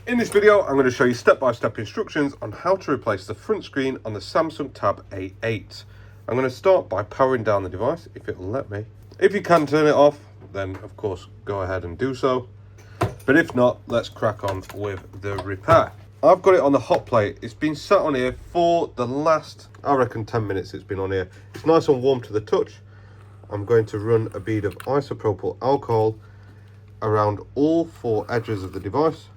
In this video, I'm going to show you step-by-step instructions on how to replace the front screen on the Samsung Tab A8. I'm going to start by powering down the device, if it'll let me. If you can turn it off, then of course go ahead and do so. But if not, let's crack on with the repair. I've got it on the hot plate. It's been sat on here for the last, I reckon 10 minutes it's been on here. It's nice and warm to the touch. I'm going to run a bead of isopropyl alcohol around all four edges of the device.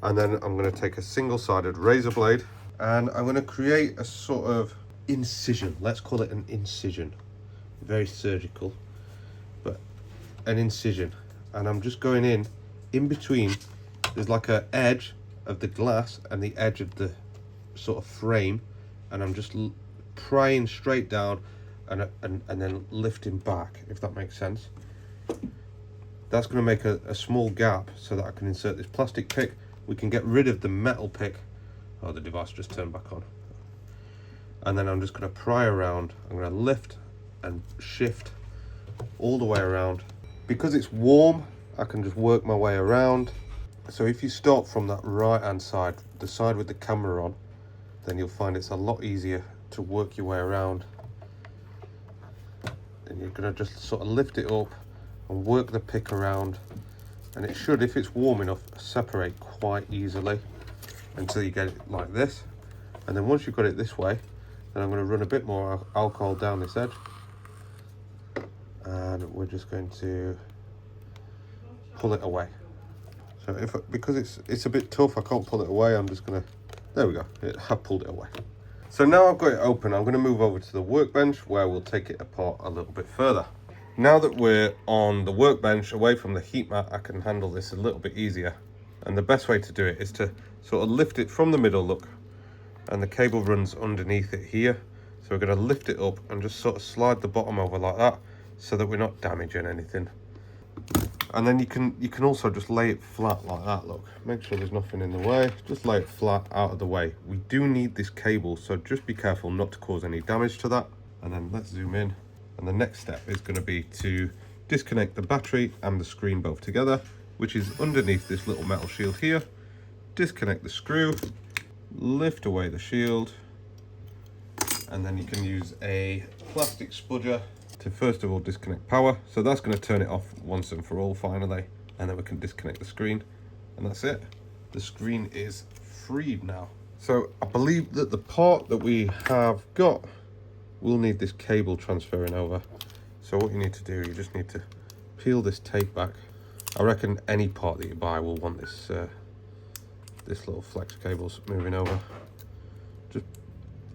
And then I'm going to take a single-sided razor blade and I'm going to create a sort of incision. Let's call it an incision. Very surgical, but an incision. And I'm just going in between. There's like an edge of the glass and the edge of the sort of frame, and I'm just prying straight down and then lifting back, if that makes sense. That's going to make a small gap so that I can insert this plastic pick. We can get rid of the metal pick. Oh, the device just turned back on. And then I'm just going to pry around. I'm going to lift and shift all the way around. Because it's warm, I can just work my way around. So if you start from that right hand side, the side with the camera on, then you'll find it's a lot easier to work your way around. And you're going to just sort of lift it up and work the pick around. And it should, if it's warm enough, separate quite easily until you get it like this. And then once you've got it this way, then I'm going to run a bit more alcohol down this edge. And we're just going to pull it away. So because it's a bit tough, I can't pull it away, I'm just going to, there we go, I pulled it away. So now I've got it open, I'm going to move over to the workbench where we'll take it apart a little bit further. Now that we're on the workbench, away from the heat mat, I can handle this a little bit easier. And the best way to do it is to sort of lift it from the middle, look. And the cable runs underneath it here. So we're going to lift it up and just sort of slide the bottom over like that, so that we're not damaging anything. And then you can also just lay it flat like that, look. Make sure there's nothing in the way. Just lay it flat out of the way. We do need this cable, so just be careful not to cause any damage to that. And then let's zoom in. And the next step is going to be to disconnect the battery and the screen both together, which is underneath this little metal shield here. Disconnect the screw, lift away the shield, and then you can use a plastic spudger to first of all disconnect power. So that's going to turn it off once and for all finally, and then we can disconnect the screen, and that's it. The screen is freed now. So I believe that the part that we have got, we'll need this cable transferring over. So what you need to do, you just need to peel this tape back. I reckon any part that you buy will want this this little flex cables moving over. Just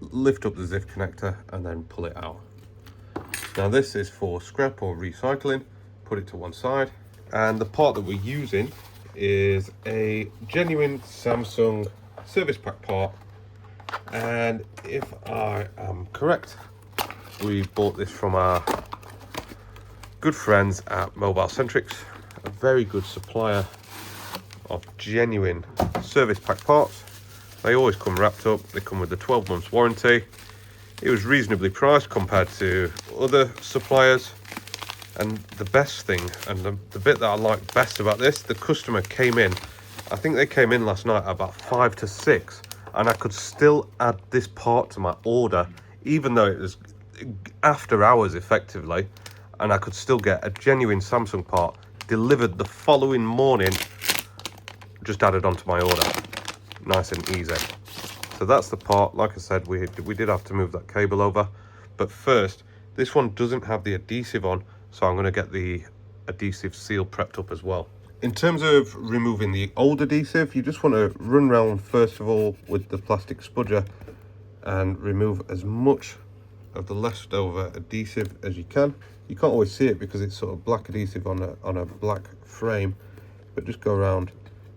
lift up the zip connector and then pull it out. Now this is for scrap or recycling. Put it to one side. And the part that we're using is a genuine Samsung service pack part. And if I am correct, we bought this from our good friends at Mobile Centrics, a very good supplier of genuine service pack parts. They always come wrapped up. They come with a 12 months warranty. It was reasonably priced compared to other suppliers. And the best thing, and the bit that I like best about this, the customer came in, I think they came in last night at about 5 to 6, and I could still add this part to my order, even though it was after hours effectively, and I could still get a genuine Samsung part delivered the following morning, just added onto my order. Nice and easy. So that's the part. Like I said, we did have to move that cable over, but first, this one doesn't have the adhesive on, so I'm going to get the adhesive seal prepped up as well. In terms of removing the old adhesive, you just want to run around first of all with the plastic spudger and remove as much of the leftover adhesive as you can. You can't always see it because it's sort of black adhesive on a black frame, but just go around,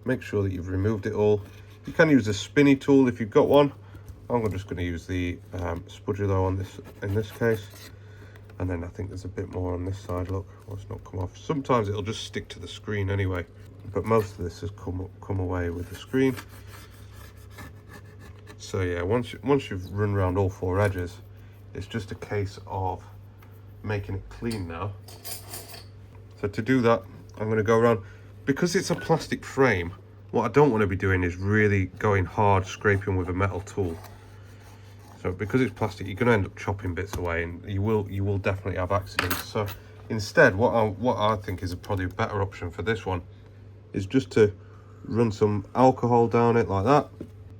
make sure that you've removed it all. You can use a spinny tool if you've got one. I'm just going to use the spudger though in this case. And then I think there's a bit more on this side, look. Well, it's not come off. Sometimes it'll just stick to the screen anyway, but most of this has come away with the screen. So yeah, once you've run around all four edges, it's just a case of making it clean now. So to do that, I'm going to go around. because it's a plastic frame, what I don't want to be doing is really going hard scraping with a metal tool. So because it's plastic, you're going to end up chopping bits away, and you will definitely have accidents. So instead, what I think is probably a better option for this one is just to run some alcohol down it like that,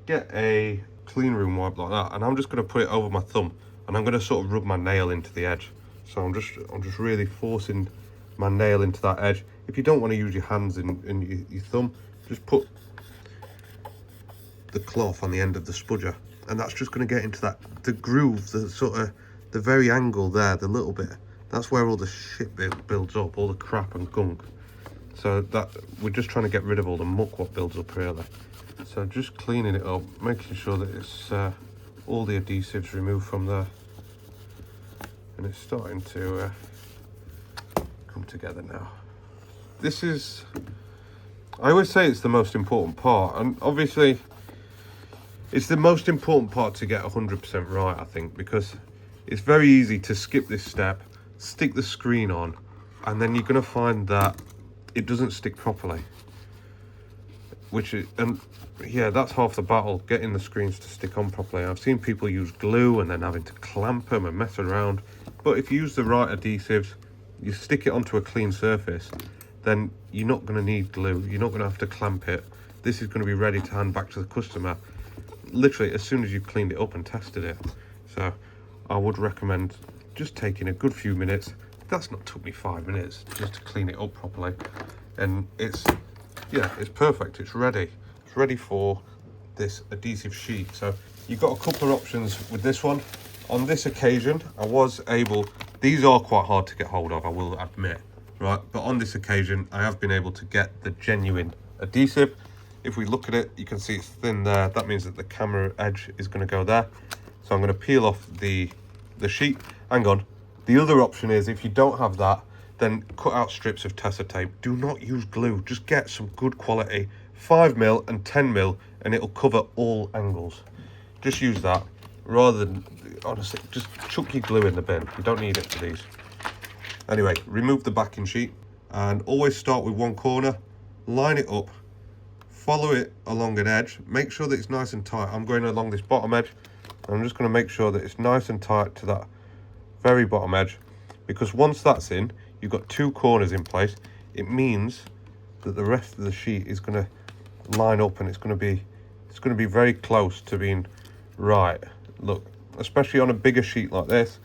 get a clean room wipe like that, and I'm just going to put it over my thumb, and I'm going to sort of rub my nail into the edge. So I'm just really forcing my nail into that edge. If you don't want to use your hands and your thumb, just put the cloth on the end of the spudger, and that's just going to get into the groove, the sort of the very angle there, the little bit. That's where all the shit builds up, all the crap and gunk. So that we're just trying to get rid of all the muck what builds up really. So just cleaning it up, making sure that it's all the adhesives removed from there, and it's starting to come together now. This is, I always say it's the most important part, and obviously it's the most important part to get 100% right, I think, because it's very easy to skip this step, stick the screen on, and then you're going to find that it doesn't stick properly. Yeah, that's half the battle, getting the screens to stick on properly. I've seen people use glue and then having to clamp them and mess around. But if you use the right adhesives, you stick it onto a clean surface, then you're not going to need glue. You're not going to have to clamp it. This is going to be ready to hand back to the customer literally as soon as you've cleaned it up and tested it. So I would recommend just taking a good few minutes. That's not took me 5 minutes just to clean it up properly, and it's perfect. It's ready for this adhesive sheet. So you've got a couple of options with this one. On this occasion, I was able, these are quite hard to get hold of, I will admit, right? But on this occasion, I have been able to get the genuine adhesive. If we look at it, you can see it's thin there. That means that the camera edge is going to go there. So I'm going to peel off the sheet. Hang on. The other option is, if you don't have that, then cut out strips of Tessa tape. Do not use glue. Just get some good quality 5mm and 10mm, and it'll cover all angles. Just use that rather than, honestly, just chuck your glue in the bin. You don't need it for these. Anyway, remove the backing sheet and always start with one corner, line it up, follow it along an edge, make sure that it's nice and tight. I'm going along this bottom edge, and I'm just going to make sure that it's nice and tight to that very bottom edge, because once that's in, you've got two corners in place. It means that the rest of the sheet is going to line up, and it's going to be very close to being right. Look, especially on a bigger sheet like this,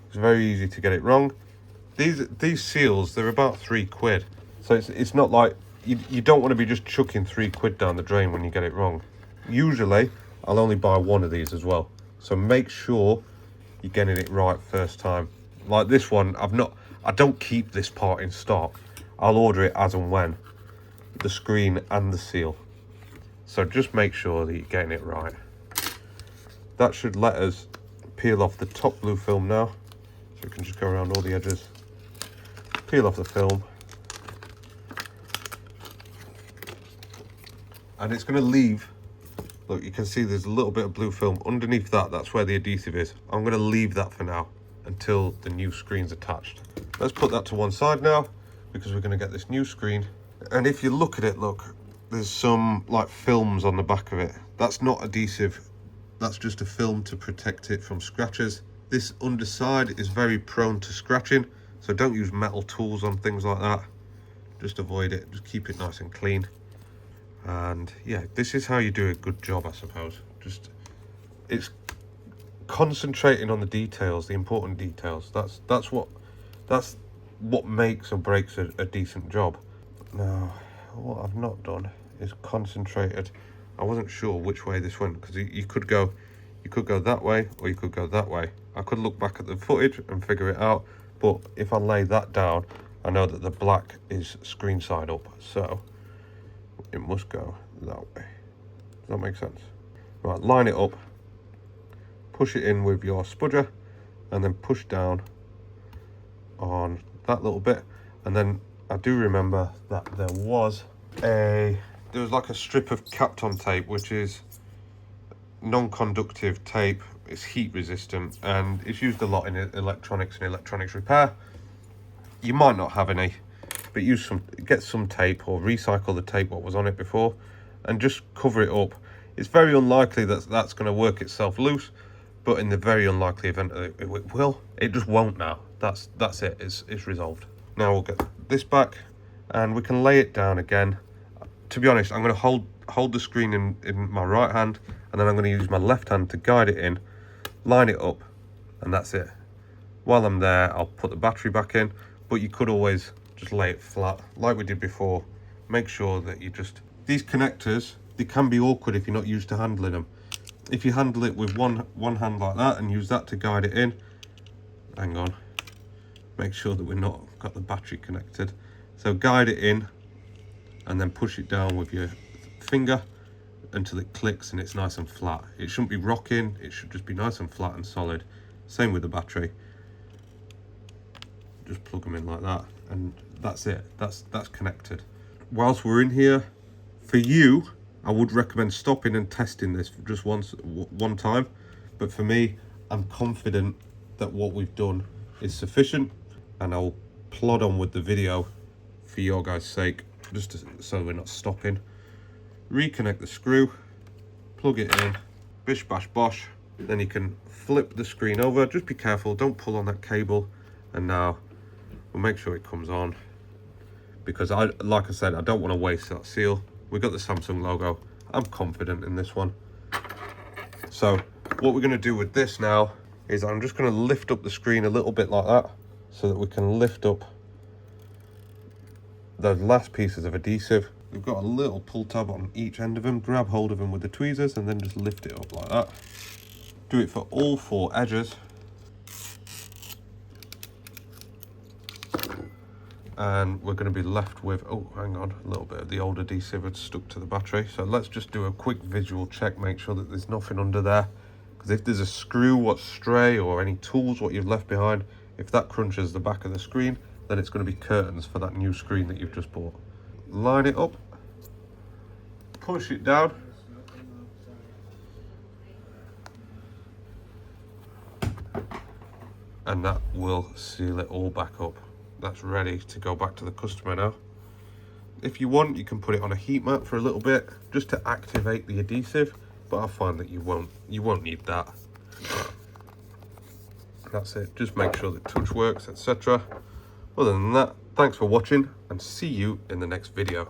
it's very easy to get it wrong. These seals, they're about £3, so it's not like you don't want to be just chucking £3 down the drain when you get it wrong. Usually I'll only buy one of these as well, so make sure you're getting it right first time. Like this one, I don't keep this part in stock. I'll order it as and when, the screen and the seal. So just make sure that you're getting it right. That should let us peel off the top blue film now. So we can just go around all the edges, peel off the film, and it's going to leave, look, you can see there's a little bit of blue film underneath that. That's where the adhesive is. I'm going to leave that for now until the new screen's attached. Let's put that to one side now, because we're going to get this new screen. And if you look at it, look, there's some like films on the back of it. That's not adhesive, that's just a film to protect it from scratches. This underside is very prone to scratching, so don't use metal tools on things like that. Just avoid it, just keep it nice and clean. And yeah, this is how you do a good job, I suppose. It's concentrating on the details, the important details. That's what makes or breaks a decent job. Now, what I've not done is concentrated. I wasn't sure which way this went, because you could go that way or you could go that way. I could look back at the footage and figure it out, but if I lay that down, I know that the black is screen side up, so it must go that way. Does that make sense? Right, line it up, push it in with your spudger, and then push down on that little bit. And then I do remember that there was like a strip of Kapton tape, which is non-conductive tape. It's heat resistant, and it's used a lot in electronics and electronics repair. You might not have any, but get some tape or recycle the tape what was on it before and just cover it up. It's very unlikely that that's going to work itself loose, but in the very unlikely event that it will, it just won't now. That's it, it's resolved. Now we'll get this back and we can lay it down again. To be honest, I'm going to hold the screen in my right hand, and then I'm going to use my left hand to guide it in, line it up, and that's it. While I'm there, I'll put the battery back in, but you could always just lay it flat like we did before. Make sure that these connectors, they can be awkward if you're not used to handling them. If you handle it with one hand like that and use that to guide it in, hang on, make sure that we're not got the battery connected. So guide it in and then push it down with your finger until it clicks and it's nice and flat. It shouldn't be rocking, it should just be nice and flat and solid. Same with the battery. Just plug them in like that and that's it. That's connected. Whilst we're in here, for you, I would recommend stopping and testing this just one time. But for me, I'm confident that what we've done is sufficient, and I'll plod on with the video for your guys' sake, so we're not stopping. Reconnect the screw, plug it in, bish bash bosh. Then you can flip the screen over. Just be careful, don't pull on that cable. And now we'll make sure it comes on, because like I said, I don't want to waste that seal. We've got the Samsung logo. I'm confident in this one. So what we're going to do with this now is I'm just going to lift up the screen a little bit like that, so that we can lift up those last pieces of adhesive. We've got a little pull tab on each end of them. Grab hold of them with the tweezers and then just lift it up like that. Do it for all 4 edges. And we're going to be left with, oh, hang on, a little bit of the old adhesive had stuck to the battery. So let's just do a quick visual check, make sure that there's nothing under there. Because if there's a screw what's stray or any tools what you've left behind, if that crunches the back of the screen, then it's going to be curtains for that new screen that you've just bought. Line it up, push it down. And that will seal it all back up. That's ready to go back to the customer now. If you want, you can put it on a heat mat for a little bit just to activate the adhesive, but I find that you won't need that. That's it. Just make sure the touch works, etc. Other than that, thanks for watching and see you in the next video.